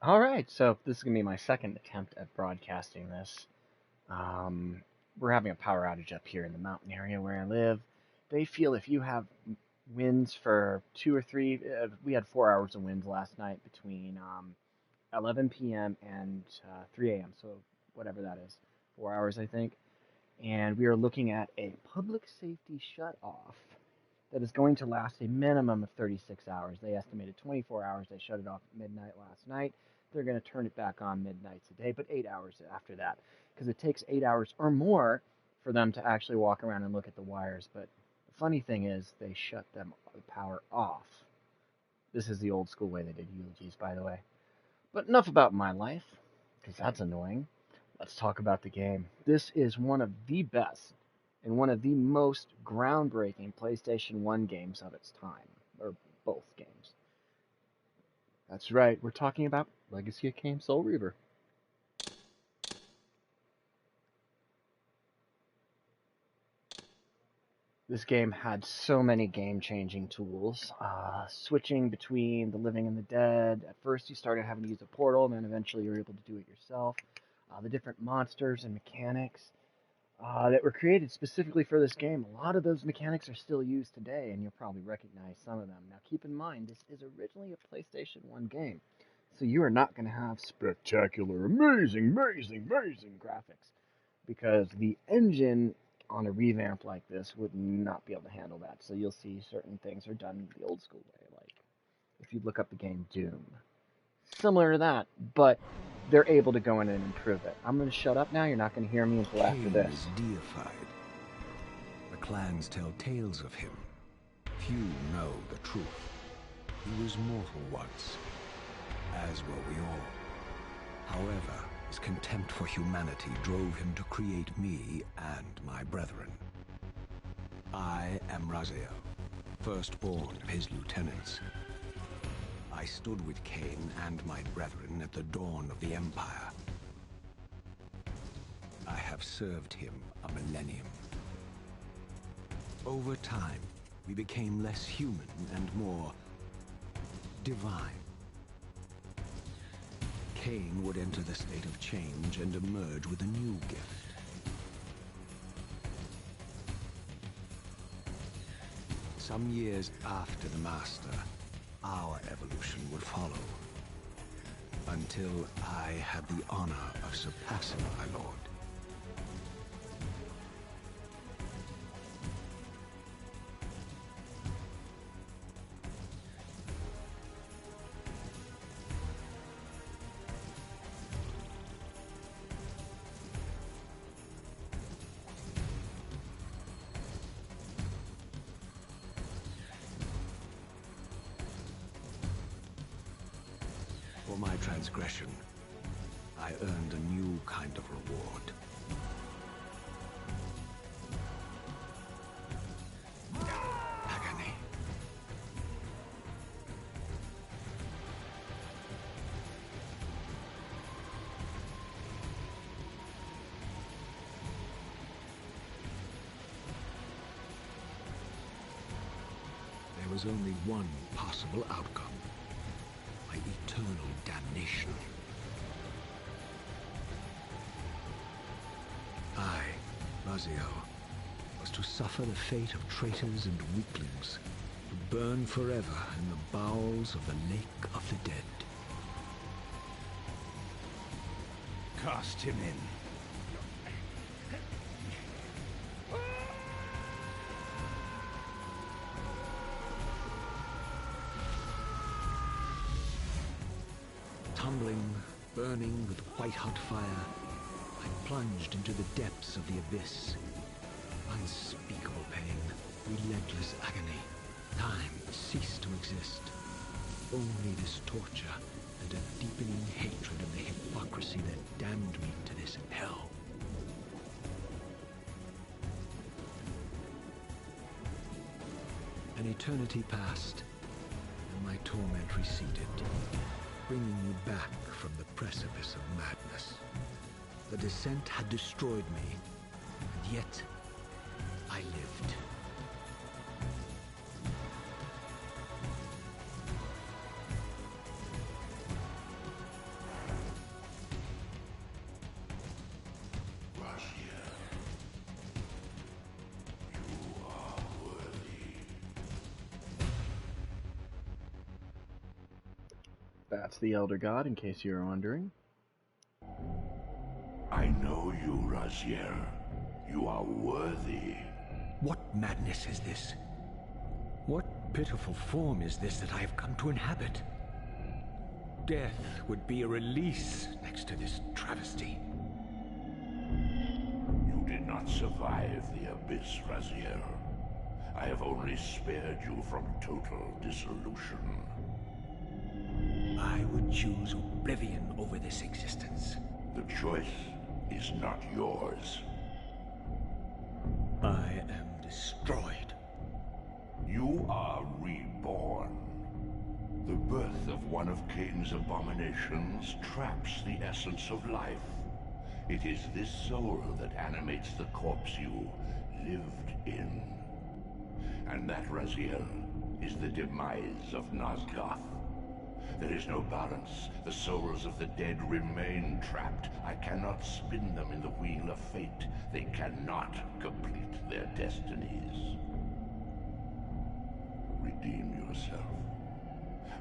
All right, so this is gonna be my second attempt at broadcasting this. Um, we're having a power outage up here in the mountain area where I live. They feel if you have winds for 2 or 3, we had 4 hours of winds last night between 11 p.m. and 3 a.m. So whatever that is, 4 hours I think. And we are looking at a public safety shut off that is going to last a minimum of 36 hours. They estimated 24 hours. They shut it off at midnight last night. They're going to turn it back on midnight today, but 8 hours after that, because it takes 8 hours or more for them to actually walk around and look at the wires. But the funny thing is, they shut the power off. This is the old school way they did eulogies, by the way. But enough about my life, because that's annoying. Let's talk about the game. This is one of the best and one of the most groundbreaking PlayStation 1 games of its time, or both games. That's right, we're talking about Legacy of Kain Soul Reaver. This game had so many game-changing tools, switching between the living and the dead. At first you started having to use a portal, and then eventually you were able to do it yourself. The different monsters and mechanics that were created specifically for this game. A lot of those mechanics are still used today, and you'll probably recognize some of them. Now keep in mind, this is originally a PlayStation 1 game, so you are not going to have spectacular, amazing graphics, because the engine on a revamp like this would not be able to handle that. So you'll see certain things are done the old school way, like if you look up the game Doom. Similar to that, but they're able to go in and improve it. I'm going to shut up now. You're not going to hear me until after Kain this. is deified. The clans tell tales of him. Few know the truth. He was mortal once, as were we all. However, his contempt for humanity drove him to create me and my brethren. I am Raziel, firstborn of his lieutenants. I stood with Kain and my brethren at the dawn of the Empire. I have served him a millennium. Over time, we became less human and more divine. Kain would enter the state of change and emerge with a new gift. Some years after the Master, our evolution would follow, until I had the honor of surpassing my lord. For my transgression, I earned a new kind of reward. Agony. There was only one possible outcome. My eternal damnation. I, Raziel, was to suffer the fate of traitors and weaklings, to burn forever in the bowels of the Lake of the Dead. Cast him in. Tumbling, burning with white-hot fire, I plunged into the depths of the abyss. Unspeakable pain, relentless agony. Time ceased to exist. Only this torture and a deepening hatred of the hypocrisy that damned me to this hell. An eternity passed, and my torment receded, bringing me back from the precipice of madness. The descent had destroyed me, and yet I lived. That's the Elder God, in case you were wondering. I know you, Razier. You are worthy. What madness is this? What pitiful form is this that I have come to inhabit? Death would be a release next to this travesty. You did not survive the abyss, Razier. I have only spared you from total dissolution. I would choose oblivion over this existence. The choice is not yours. I am destroyed. You are reborn. The birth of one of Kain's abominations traps the essence of life. It is this soul that animates the corpse you lived in. And that, Raziel, is the demise of Nosgoth. There is no balance. The souls of the dead remain trapped. I cannot spin them in the wheel of fate. They cannot complete their destinies. Redeem yourself.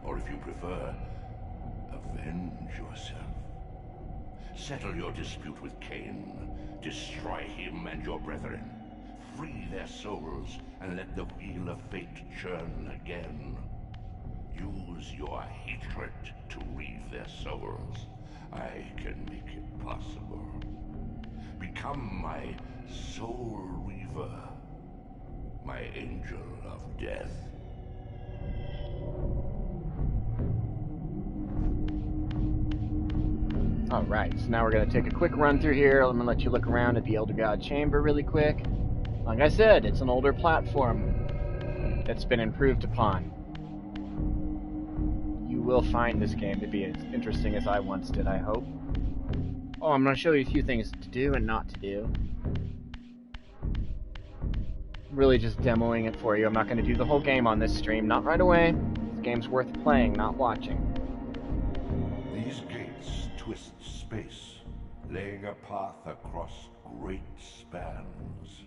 Or if you prefer, avenge yourself. Settle your dispute with Kain. Destroy him and your brethren. Free their souls and let the wheel of fate churn again. Use your hatred to reave their souls. I can make it possible. Become my soul reaver, my angel of death. Alright, so now we're going to take a quick run through here. I'm going to let you look around at the Elder God Chamber really quick. Like I said, it's an older platform that's been improved upon. You will find this game to be as interesting as I once did, I hope. Oh, I'm going to show you a few things to do and not to do. Really just demoing it for you. I'm not going to do the whole game on this stream. Not right away. This game's worth playing, not watching. These gates twist space, laying a path across great spans.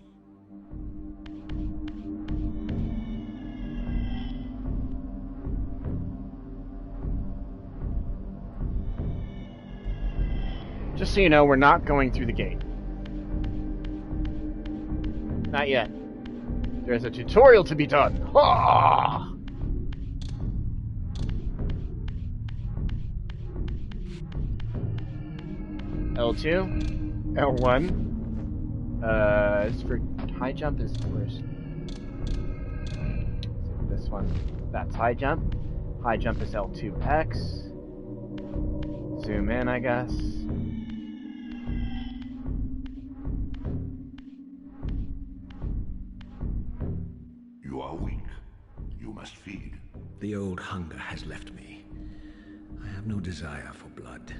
Just so you know, we're not going through the gate. Not yet. There's a tutorial to be done. Ha! L2, L1. Is for high jump is first. This one. That's high jump. High jump is L2X. Zoom in, I guess. You are weak. You must feed. The old hunger has left me. I have no desire for blood.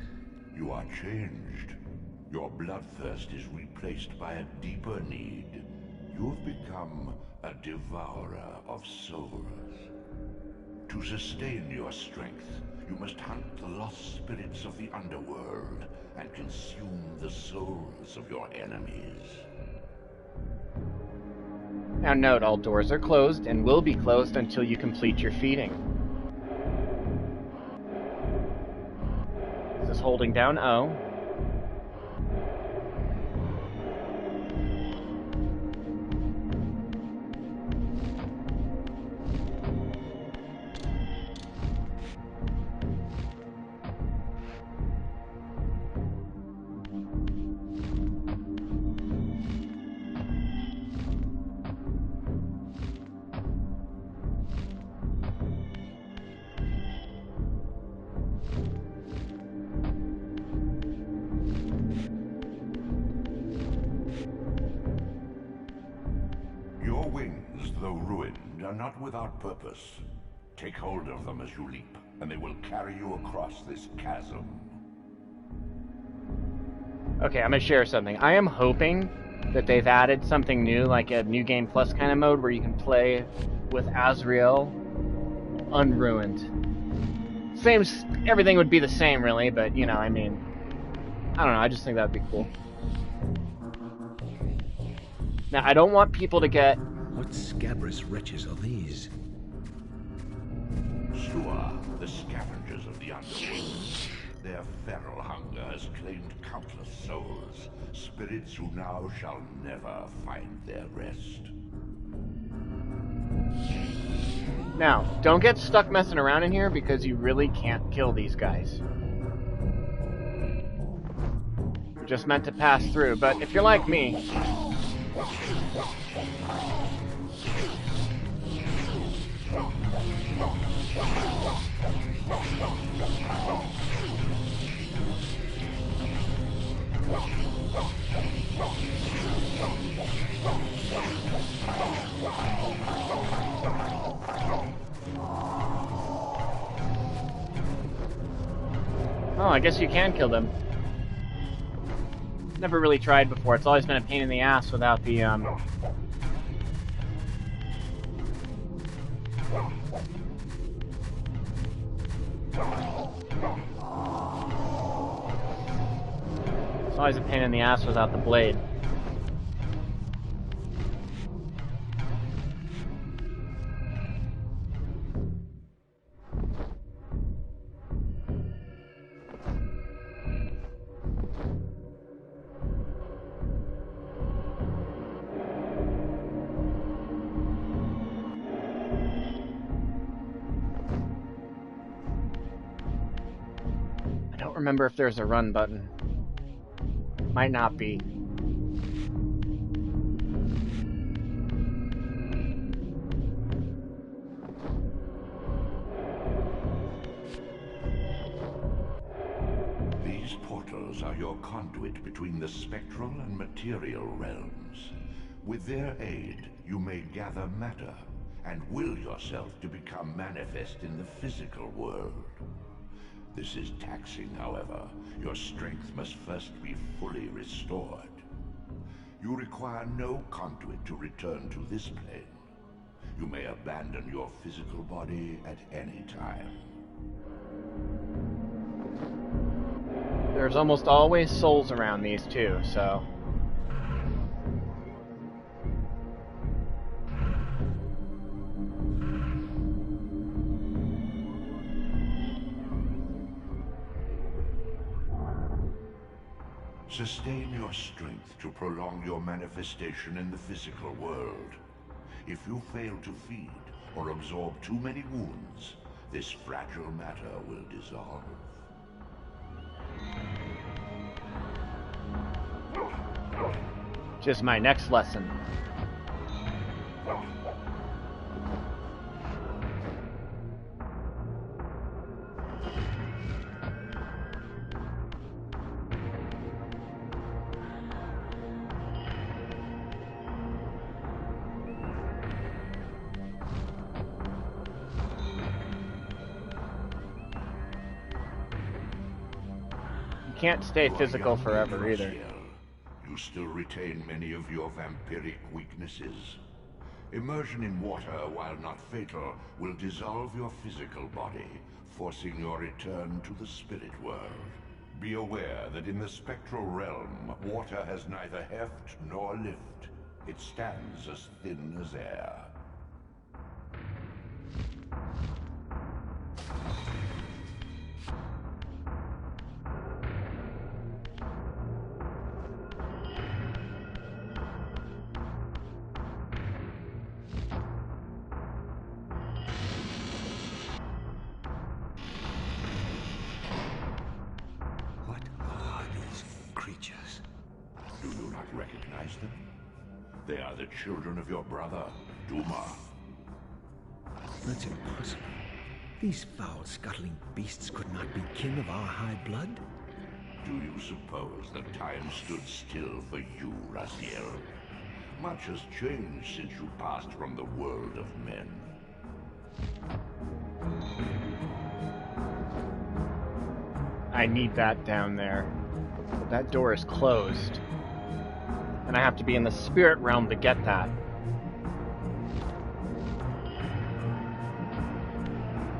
You are changed. Your bloodthirst is replaced by a deeper need. You have become a devourer of souls. To sustain your strength, you must hunt the lost spirits of the underworld and consume the souls of your enemies. Now note, all doors are closed and will be closed until you complete your feeding. This is holding down O. Your wings, though ruined, are not without purpose. Take hold of them as you leap, and they will carry you across this chasm. Okay, I'm gonna share something. I am hoping that they've added something new, like a New Game Plus kind of mode, where you can play with Azrael unruined. Same, everything would be the same, really, but, you know, I mean, I don't know, I just think that would be cool. Now, I don't want people to get... What scabrous wretches are these? Shua, the scavengers of the underworld. Their feral hunger has claimed countless souls, spirits who now shall never find their rest. Now, don't get stuck messing around in here because you really can't kill these guys. You're just meant to pass through, but if you're like me... Oh, I guess you can kill them. Never really tried before. It's always been a pain in the ass without the, It's always a pain in the ass without the blade. I don't remember if there's a run button. Might not be. These portals are your conduit between the spectral and material realms. With their aid, you may gather matter and will yourself to become manifest in the physical world. This is taxing, however. Your strength must first be fully restored. You require no conduit to return to this plane. You may abandon your physical body at any time. There's almost always souls around these too, so... Sustain your strength to prolong your manifestation in the physical world. If you fail to feed or absorb too many wounds, this fragile matter will dissolve. Just my next lesson. Can't stay physical forever either. You still retain many of your vampiric weaknesses. Immersion in water, while not fatal, will dissolve your physical body, forcing your return to the spirit world. Be aware that in the spectral realm, water has neither heft nor lift. It stands as thin as air. Do you not recognize them? They are the children of your brother, Duma. That's impossible. These foul, scuttling beasts could not be kin of our high blood? Do you suppose that time stood still for you, Raziel? Much has changed since you passed from the world of men. I need that down there. That door is closed. And I have to be in the spirit realm to get that.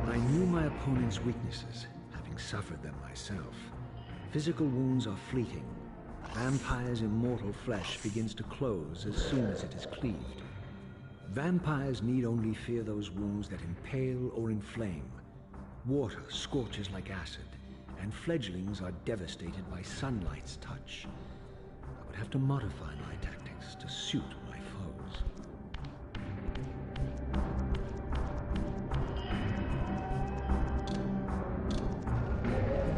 I knew my opponent's weaknesses, having suffered them myself. Physical wounds are fleeting. Vampire's immortal flesh begins to close as soon as it is cleaved. Vampires need only fear those wounds that impale or inflame. Water scorches like acid, and fledglings are devastated by sunlight's touch. I would have to modify my tactics to suit my foes.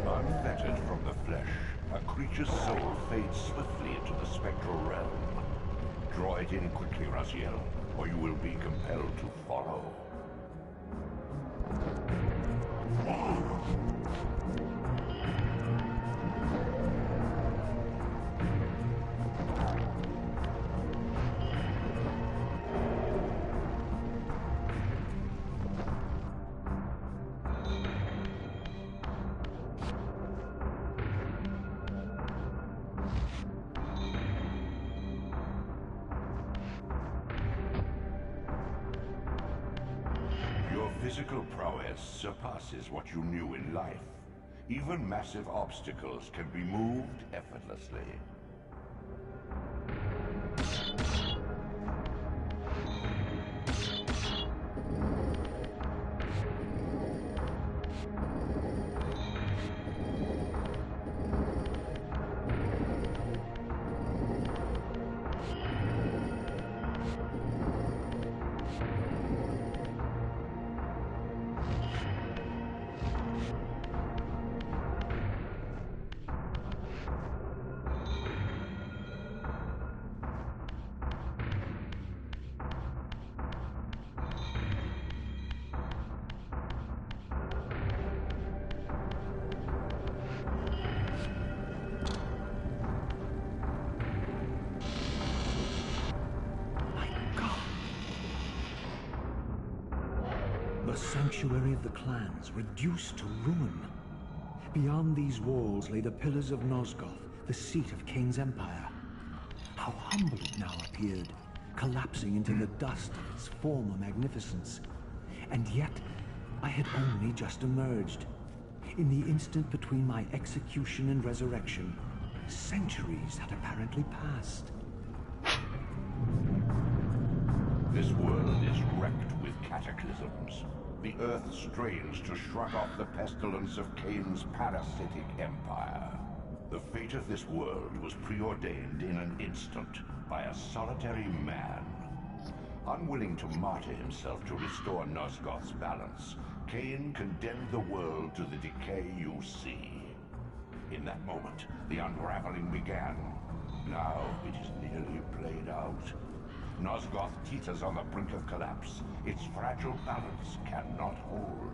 Unfettered from the flesh, a creature's soul fades swiftly into the spectral realm. Draw it in quickly, Raziel, or you will be compelled to follow. Physical prowess surpasses what you knew in life. Even massive obstacles can be moved effortlessly. The sanctuary of the clans, reduced to ruin. Beyond these walls lay the pillars of Nosgoth, the seat of Kain's empire. How humble it now appeared, collapsing into the dust of its former magnificence. And yet, I had only just emerged. In the instant between my execution and resurrection, centuries had apparently passed. This world is wrecked with cataclysms. The earth strains to shrug off the pestilence of Kain's parasitic empire. The fate of this world was preordained in an instant by a solitary man. Unwilling to martyr himself to restore Nosgoth's balance, Kain condemned the world to the decay you see. In that moment, the unraveling began. Now it is nearly played out. Nosgoth teeters on the brink of collapse. Its fragile balance cannot hold.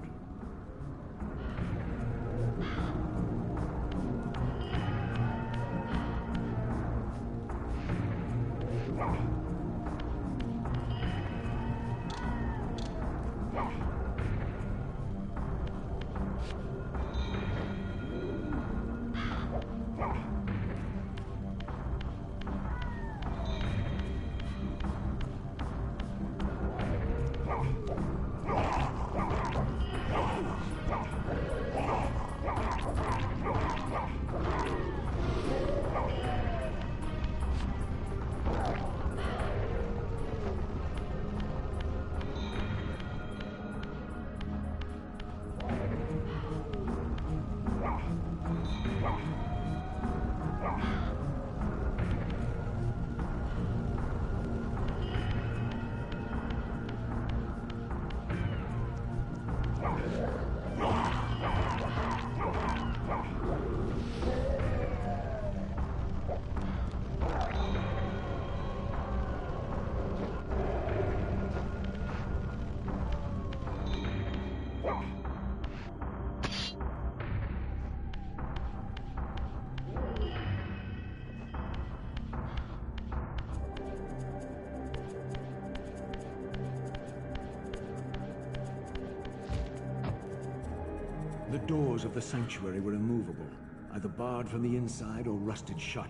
The doors of the sanctuary were immovable, either barred from the inside or rusted shut.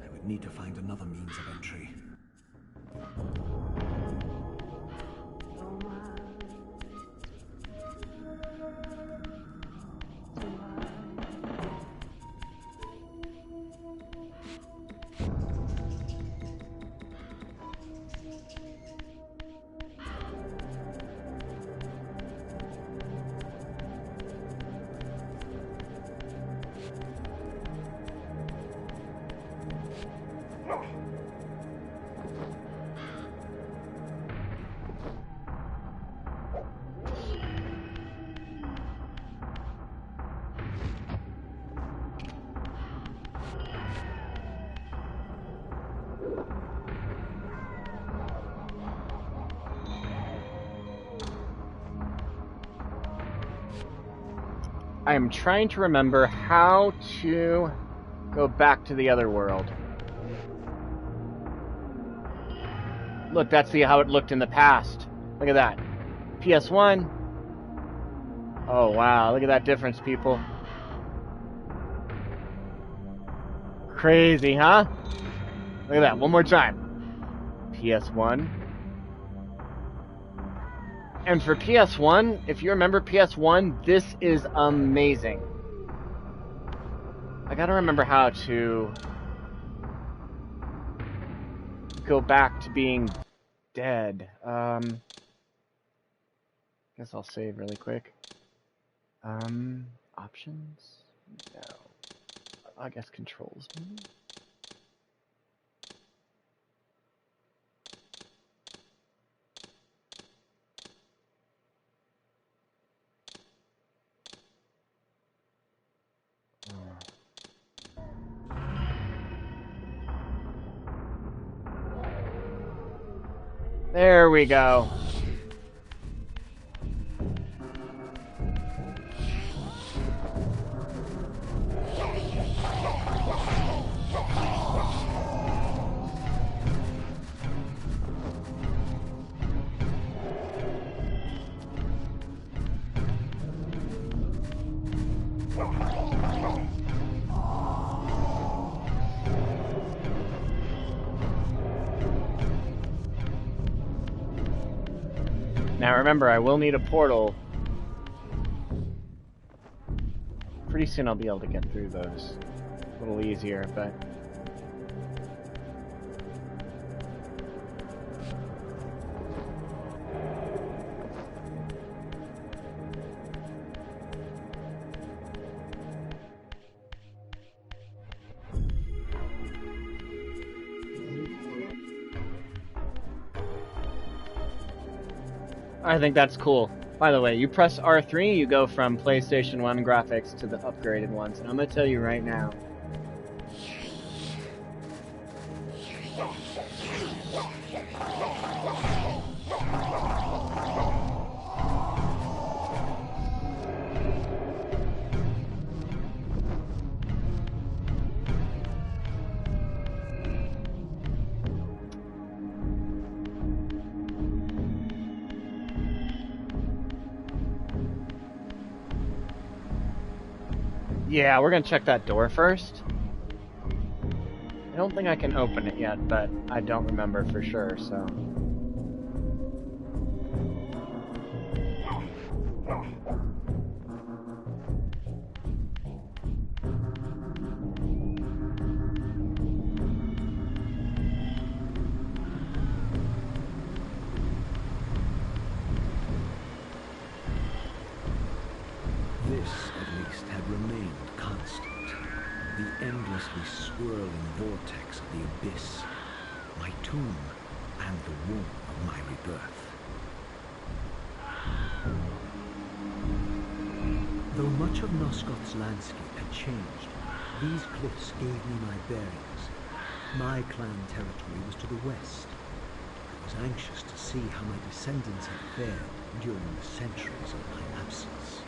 I would need to find another means of entry. I am trying to remember how to go back to the other world. Look, that's how it looked in the past. Look at that. PS1. Oh, wow. Look at that difference, people. Crazy, huh? Look at that. One more time. PS1. And for PS1, if you remember PS1, this is amazing. I gotta remember how to go back to being dead. Guess I'll save really quick. Options? No. I guess controls, maybe? There we go. Now remember, I will need a portal. Pretty soon I'll be able to get through those. A little easier, but... I think that's cool. By the way, you press R3, you go from PlayStation 1 graphics to the upgraded ones. And I'm going to tell you right now. Yeah, we're gonna check that door first. I don't think I can open it yet, but I don't remember for sure, so... This, at least, had remained constant. The endlessly swirling vortex of the abyss, my tomb, and the womb of my rebirth. Though much of Nosgoth's landscape had changed, these cliffs gave me my bearings. My clan territory was to the west. I was anxious to see how my descendants had fared during the centuries of my absence.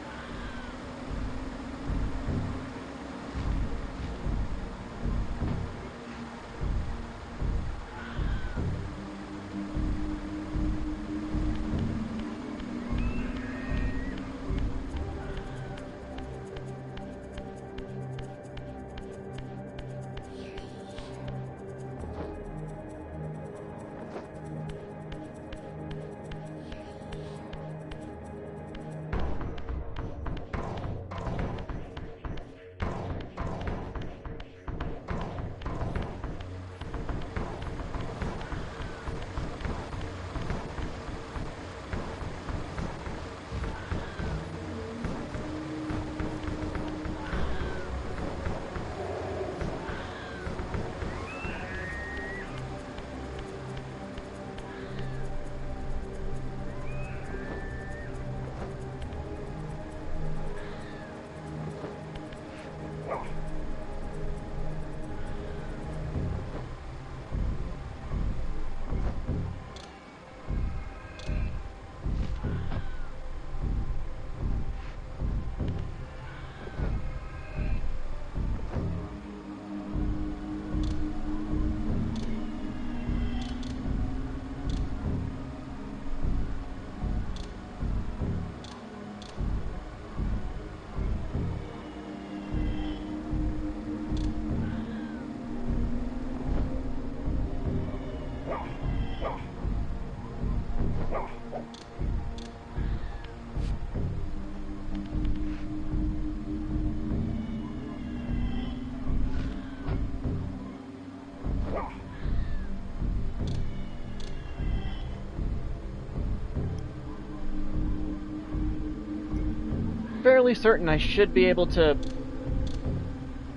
fairly certain I should be able to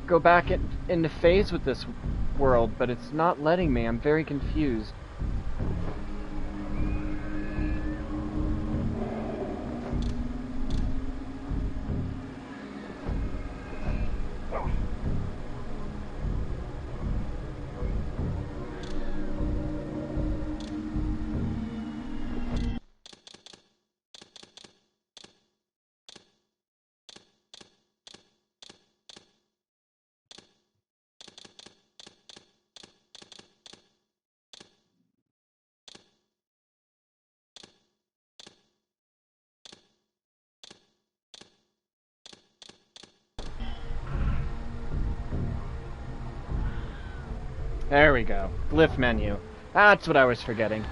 go back into phase with this world, but it's not letting me. I'm very confused. There we go. Glyph menu. That's what I was forgetting.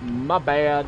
My bad.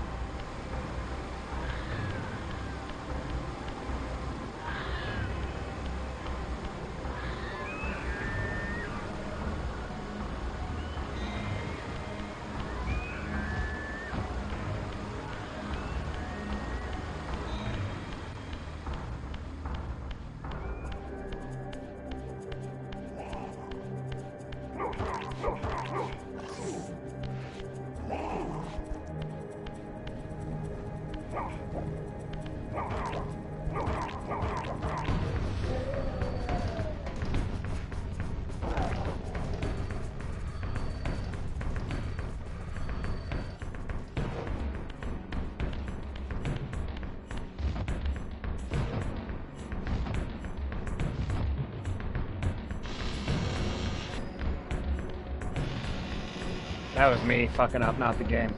That was me fucking up, not the game.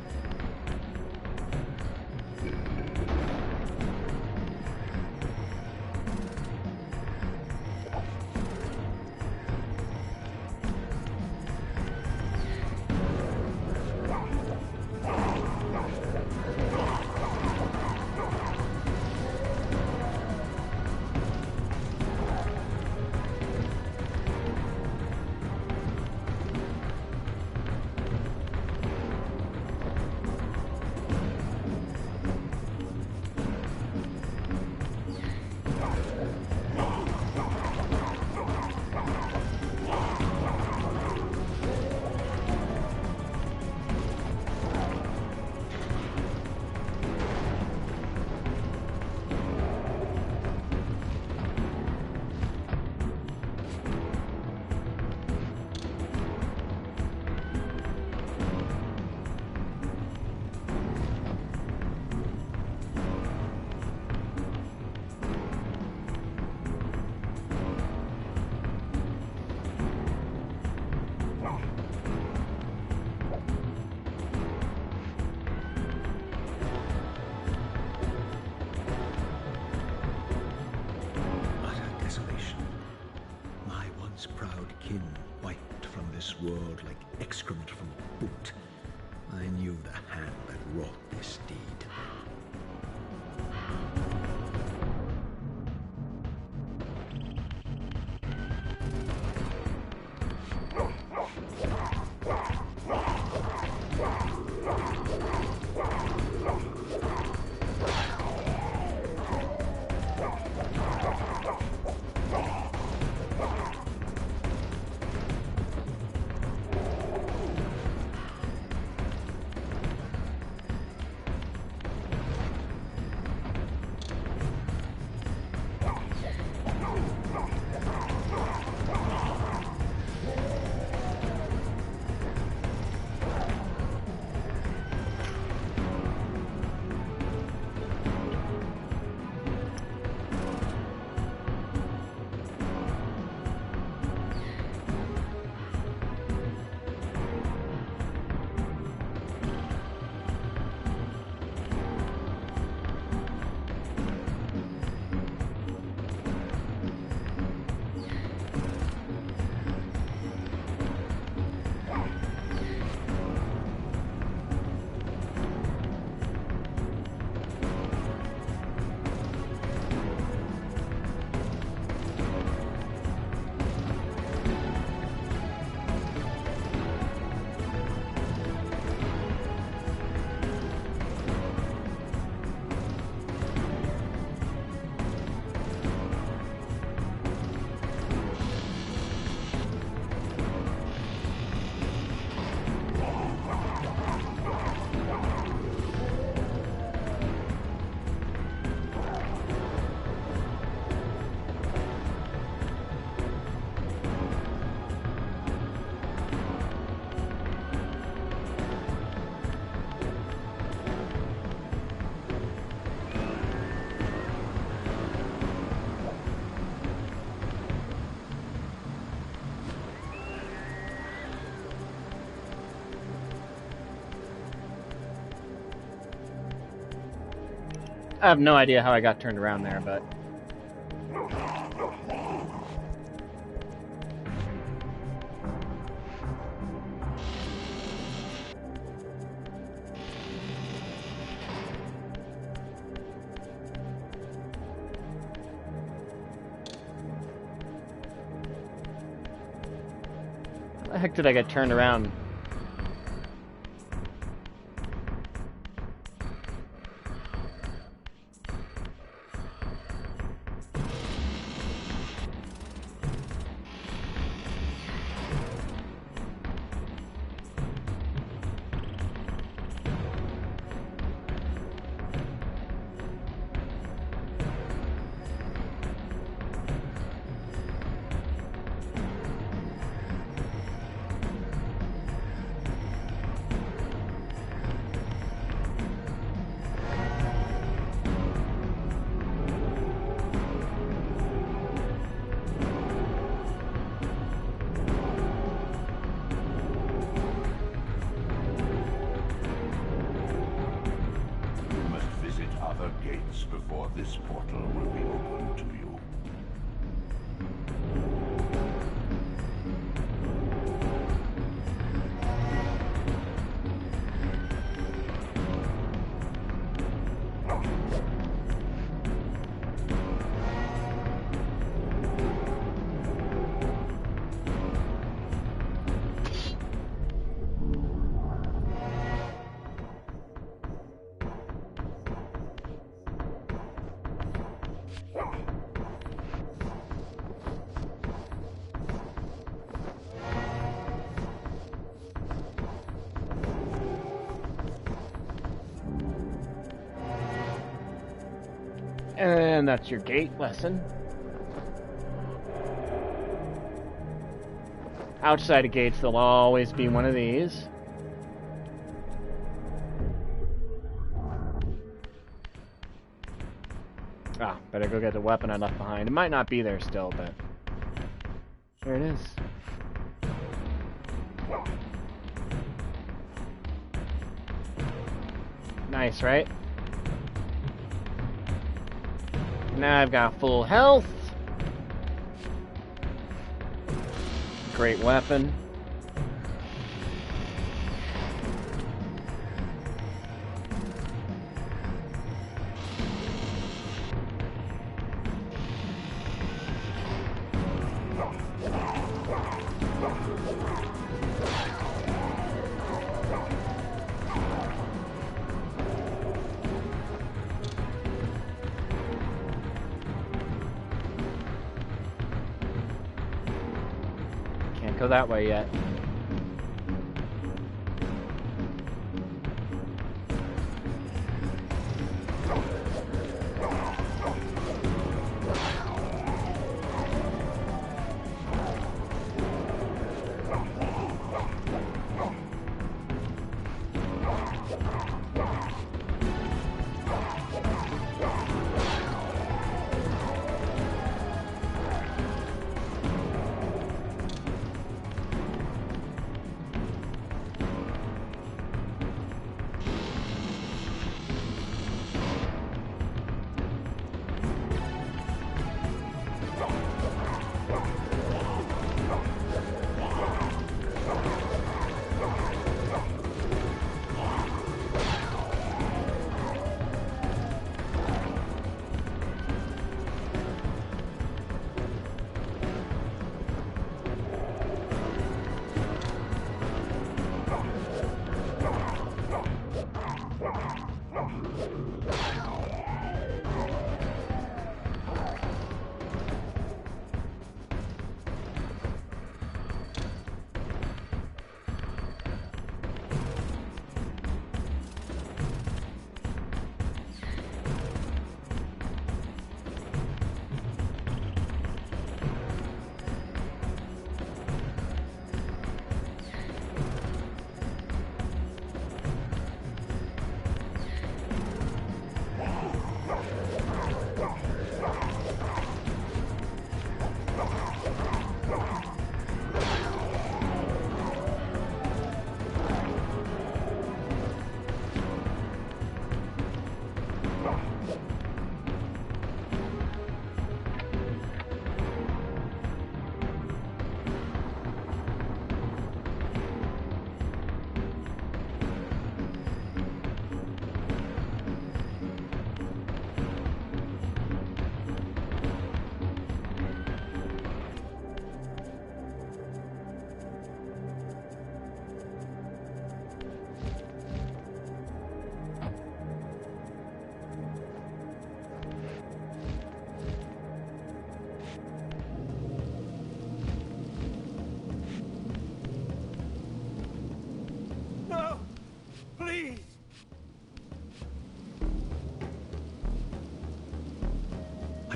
World like excrement from a boot. I knew the hand that wrought this deed. I have no idea how I got turned around there, but... How the heck did I get turned around? Gates before this portal will be open to you. And that's your gate lesson. Outside of gates, there'll always be one of these. Ah, better go get the weapon I left behind. It might not be there still, but... there it is. Nice, right? Now I've got full health. Great weapon. Go that way yet.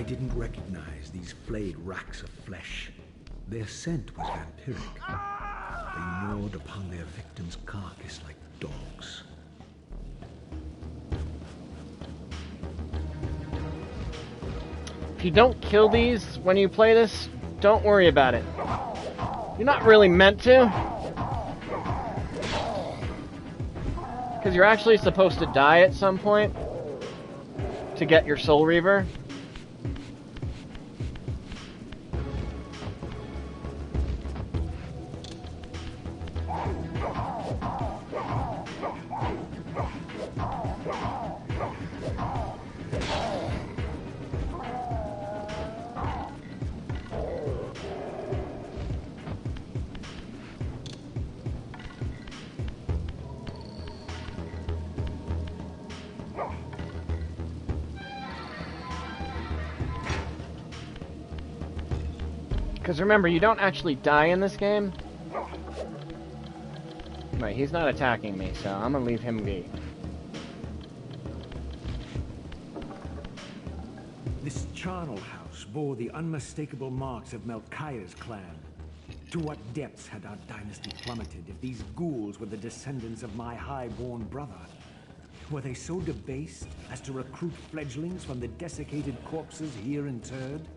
didn't recognize these flayed racks of flesh. Their scent was vampiric. They gnawed upon their victim's carcass like dogs. If you don't kill these when you play this, don't worry about it. You're not really meant to. Because you're actually supposed to die at some point to get your Soul Reaver. Because remember, you don't actually die in this game. Right, he's not attacking me, so I'm gonna leave him be. This charnel house bore the unmistakable marks of Melchiah's clan. To what depths had our dynasty plummeted if these ghouls were the descendants of my high-born brother? Were they so debased as to recruit fledglings from the desiccated corpses here interred?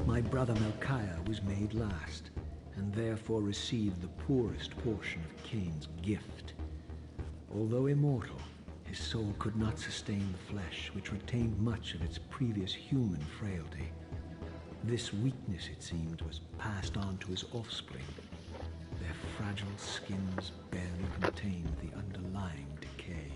My brother Melchiah was made last, and therefore received the poorest portion of Kain's gift. Although immortal, his soul could not sustain the flesh, which retained much of its previous human frailty. This weakness, it seemed, was passed on to his offspring. Their fragile skins barely contained the underlying decay.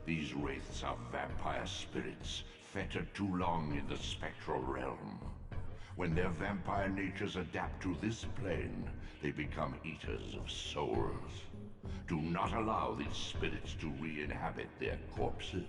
These wraiths are vampire spirits, fettered too long in the spectral realm. When their vampire natures adapt to this plane, they become eaters of souls. Do not allow these spirits to re-inhabit their corpses.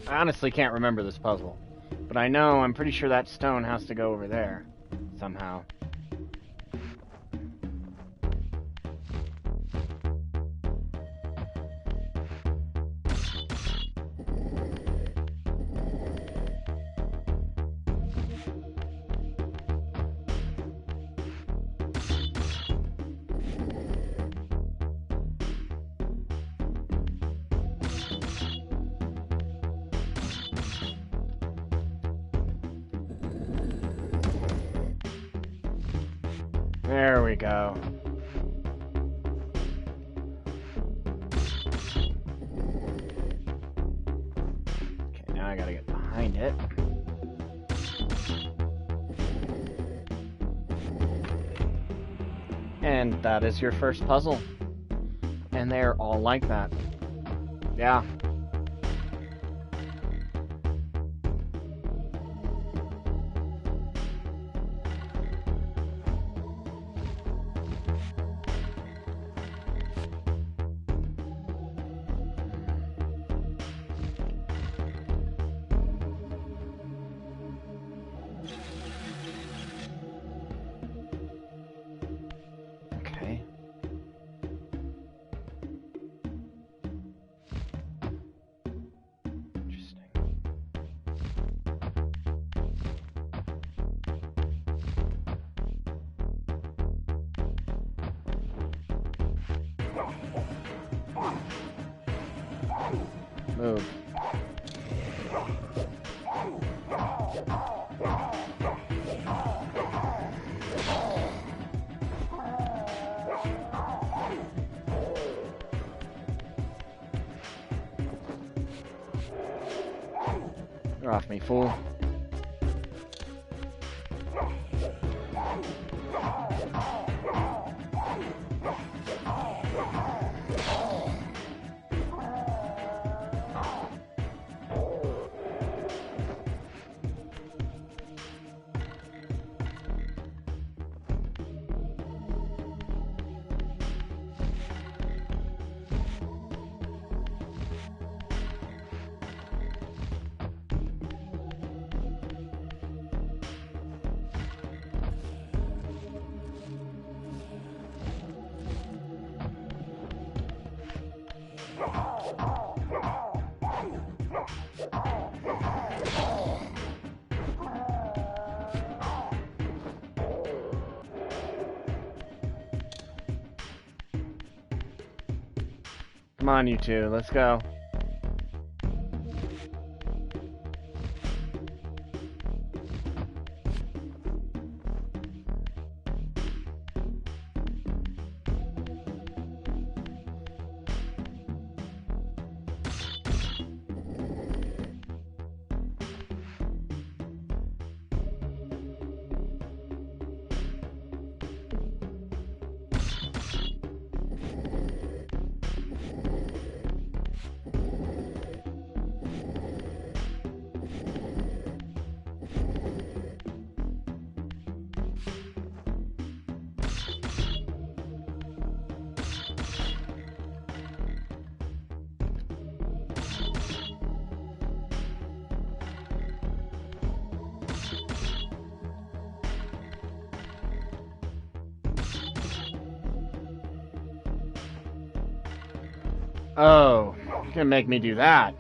I honestly can't remember this puzzle. But I know, I'm pretty sure that stone has to go over there. Somehow. There we go. Okay, now I gotta get behind it. And that is your first puzzle. And they're all like that. Yeah. Okay. Interesting. Move. You're off me, fool. Come on, you two, let's go. Oh, you're gonna make me do that.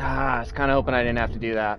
I was kind of hoping I didn't have to do that.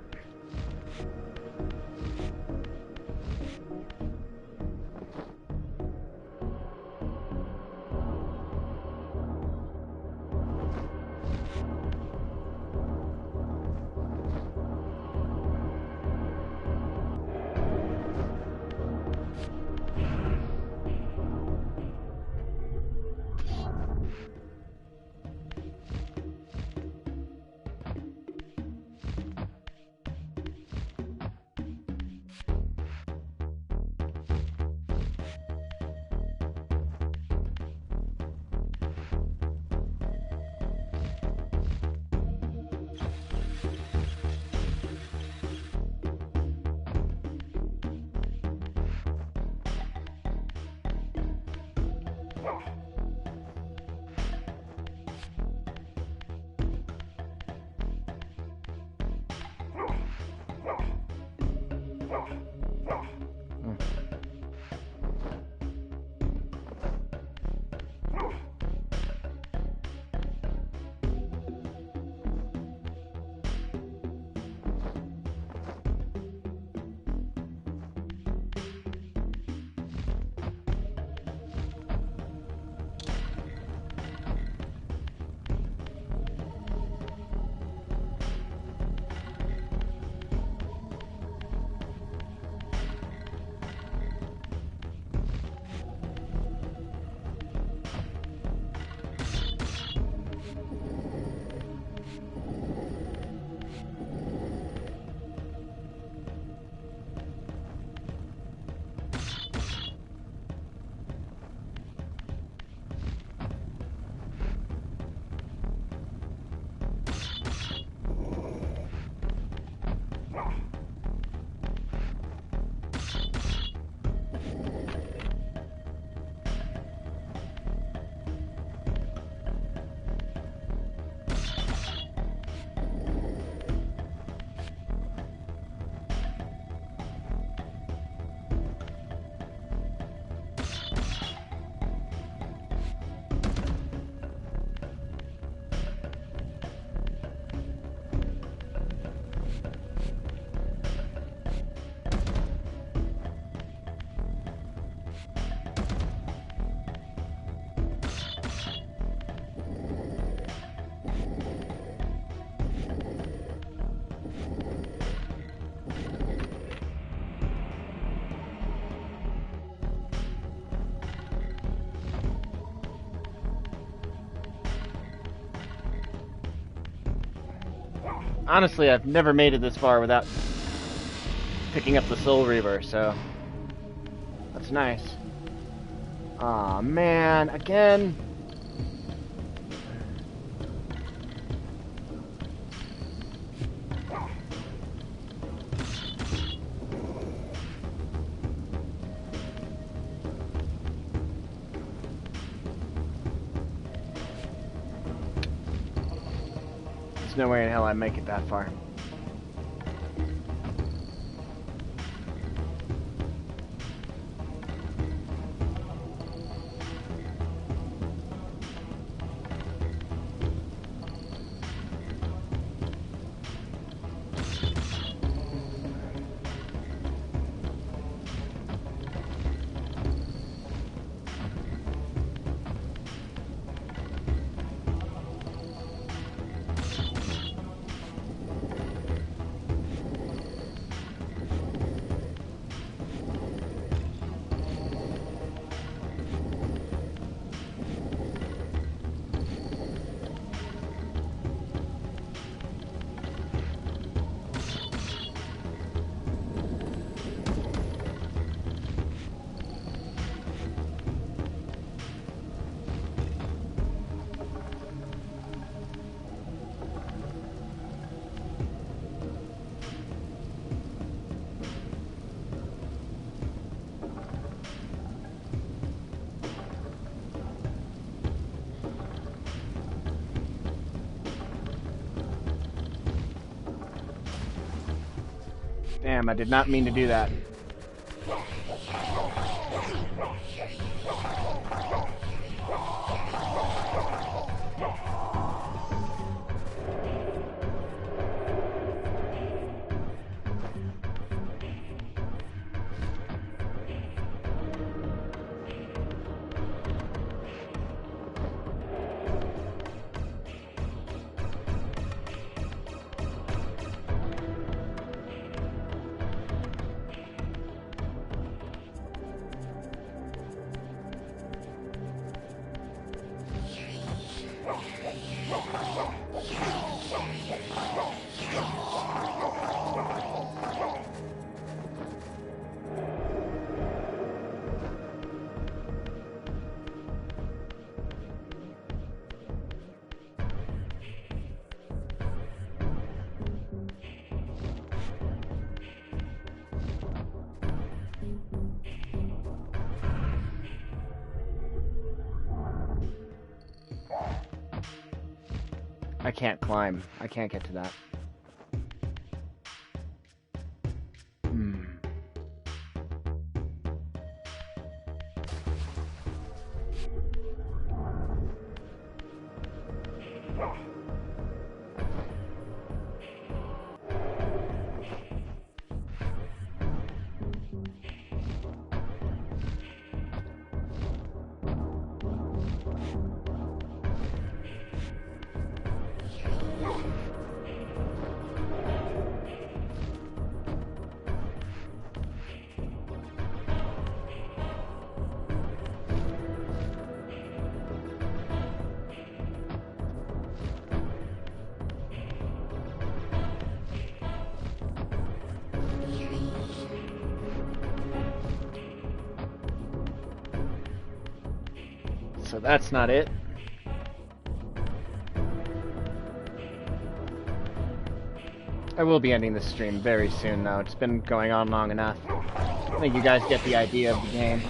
Honestly, I've never made it this far without picking up the Soul Reaver, so that's nice. Aw, man, again. There's no way in hell I make it that far. Damn, I did not mean to do that. I can't climb. I can't get to that. Hmm. So that's not it. I will be ending this stream very soon, though. It's been going on long enough. I think you guys get the idea of the game.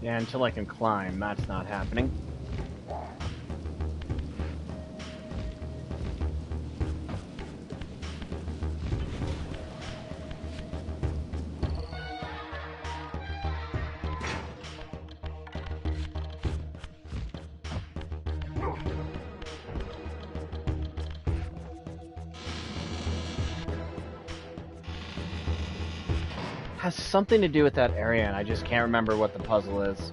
Yeah, until I can climb, that's not happening. Has something to do with that area, and I just can't remember what the puzzle is.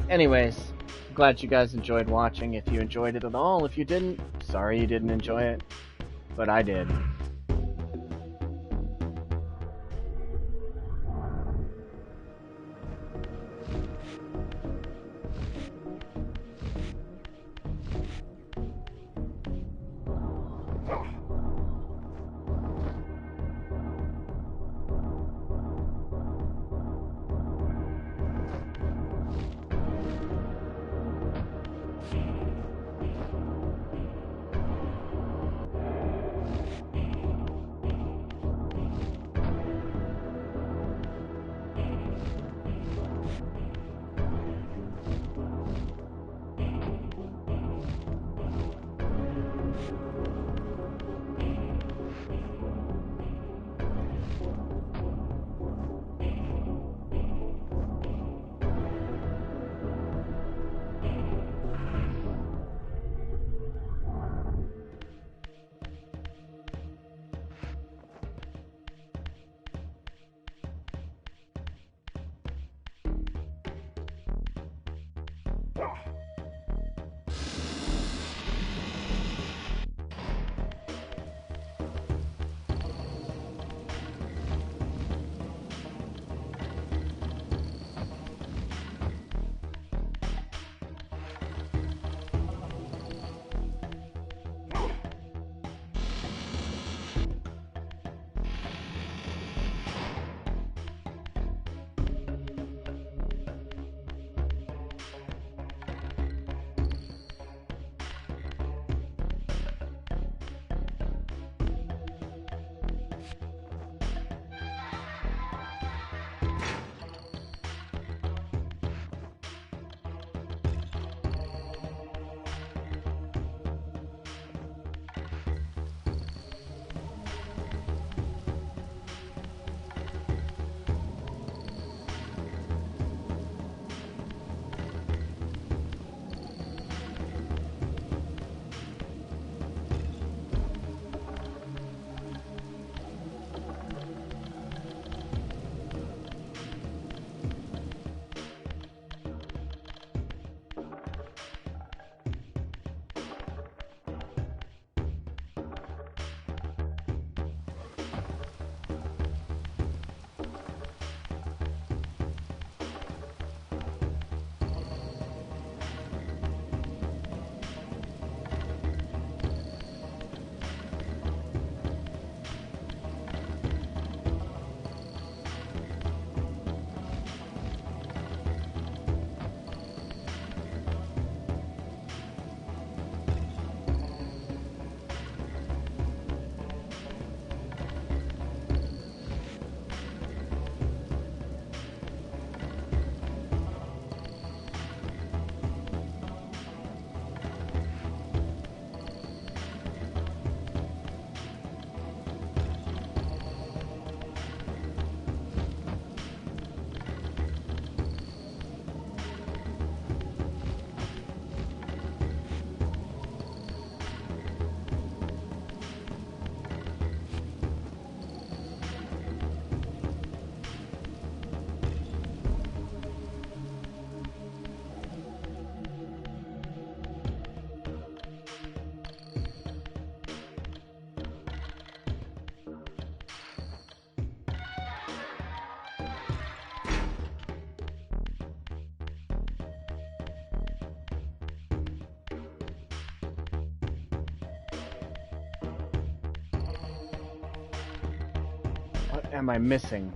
Anyways, glad you guys enjoyed watching. If you enjoyed it at all, if you didn't, sorry you didn't enjoy it, but I did. What am I missing?